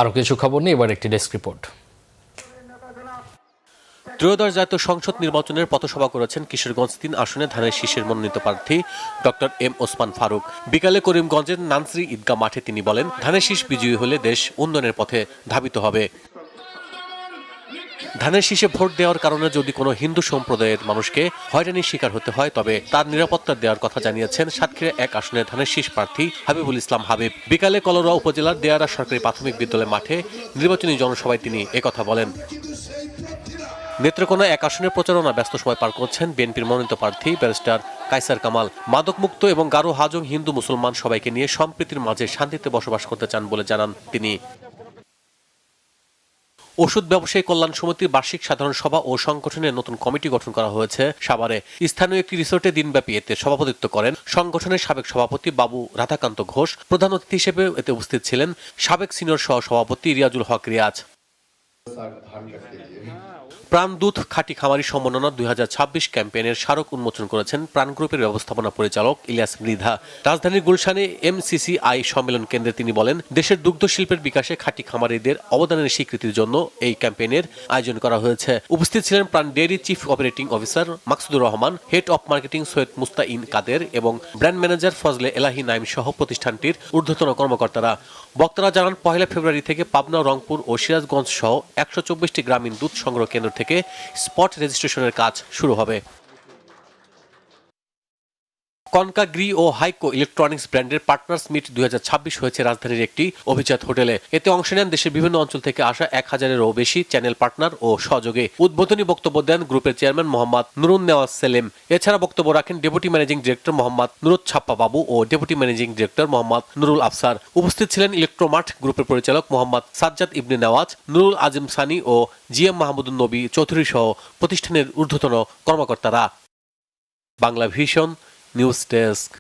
আরও কিছু খবর নিয়ে এবার একটি ডেস্ক রিপোর্ট। ত্রয়োদশ জাতীয় সংসদ নির্বাচনের পথসভা করেছেন কিশোরগঞ্জ ৩ আসনে ধানের শীষের মনোনীত প্রার্থী ডক্টর এম ওসমান ফারুক। বিকালে করিমগঞ্জের নানসরি ঈদগাহ মাঠে তিনি বলেন, ধানের শীষ বিজয়ী হলে দেশ উন্নয়নের পথে ধাবিত হবে। ধানের শীষে ভোট দেওয়ার কারণে যদি কোনো হিন্দু সম্প্রদায়ের মানুষকে হয়রানির শিকার হতে হয় তবে তার নিরাপত্তা দেওয়ার কথা জানিয়েছেন সাতক্ষীরা ১ আসনের ধানের শীষ প্রার্থী হাবিবুল ইসলাম হাবিব। বিকালে কলরোয়া উপজেলার দেয়ারা সরকারি প্রাথমিক বিদ্যালয় মাঠে নির্বাচনী জনসভায় তিনি একথা বলেন। নেত্রকোনা ১ আসনের প্রচারণা ব্যস্ত সময় পার করছেন বিএনপির মনোনীত প্রার্থী ব্যারিস্টার কায়সার কামাল। মাদকমুক্ত এবং গারো হাজং হিন্দু মুসলমান সবাইকে নিয়ে সম্প্রীতির মাঝে শান্তিতে বসবাস করতে চান বলে জানান তিনি। ওষুধ ব্যবসায়ী কল্যাণ সমিতির বার্ষিক সাধারণ সভা ও সংগঠনের নতুন কমিটি গঠন করা হয়েছে সাভারে। স্থানীয় একটি রিসোর্টে দিনব্যাপী এতে সভাপতিত্ব করেন সংগঠনের সাবেক সভাপতি বাবু রাধাকান্ত ঘোষ। প্রধান অতিথি হিসেবে এতে উপস্থিত ছিলেন সাবেক সিনিয়র সহ সভাপতি রিয়াজুল হক রিয়াজ। প্রাণদূত খাঁটি খামারি সম্মাননা ২০২৬ ক্যাম্পেইনের স্মারক উন্মোচন করেছেন প্রাণ গ্রুপের ব্যবস্থাপনা পরিচালক ইলিয়াস মৃধা। রাজধানীর গুলশানে MCCI সম্মেলন কেন্দ্রে তিনি বলেন, দেশের দুগ্ধ শিল্পের বিকাশে খাঁটি খামারিদের অবদানের স্বীকৃতির জন্য এই ক্যাম্পেইনের আয়োজন করা হয়েছে। উপস্থিত ছিলেন Pran dairy chief operating officer Maksudur Rahman, head of marketing Syed Mustain Kader এবং ব্র্যান্ড ম্যানেজার ফজলে এলাহি নাইম সহ প্রতিষ্ঠানটির ঊর্ধ্বতন কর্মকর্তারা। বক্তারা জানান, ১ ফেব্রুয়ারি থেকে পাবনা, রংপুর ও সিরাজগঞ্জ সহ ১২৪টি গ্রামীণ দুধ সংগ্রহ কেন্দ্র থেকে স্পট রেজিস্ট্রেশনের কাজ শুরু হবে। কনকাগ্রি ও হাইকো ইলেকট্রনিক্স ব্র্যান্ডের পার্টনার্স মিট ২০২৬ হয়েছে রাজধানীর একটি অভিজাত হোটেলে। এতে অংশ নেন দেশের বিভিন্ন অঞ্চল থেকে আসা ১,০০০-এরও বেশি চ্যানেল পার্টনার ও সহযোগী। উদ্বোধনী বক্তব্য দেন গ্রুপের চেয়ারম্যান মোহাম্মদ নুরুন নেওয়াজ সেলিম। এছাড়া বক্তব্য রাখেন ডেপুটি ম্যানেজিং ডিরেক্টর মোহাম্মদ নুরুত ছাপ্পা বাবু ও deputy managing director Mohammad Nurul Afsar. উপস্থিত ছিলেন ইলেকট্রোমার্ট গ্রুপের পরিচালক মোহাম্মদ সাজ্জাদ ইবনে নেওয়াজ, নুরুল আজিম সানি ও GM মাহমুদুন নবী চৌধুরী সহ প্রতিষ্ঠানের ঊর্ধ্বতন কর্মকর্তারা। Bangla vision news desk.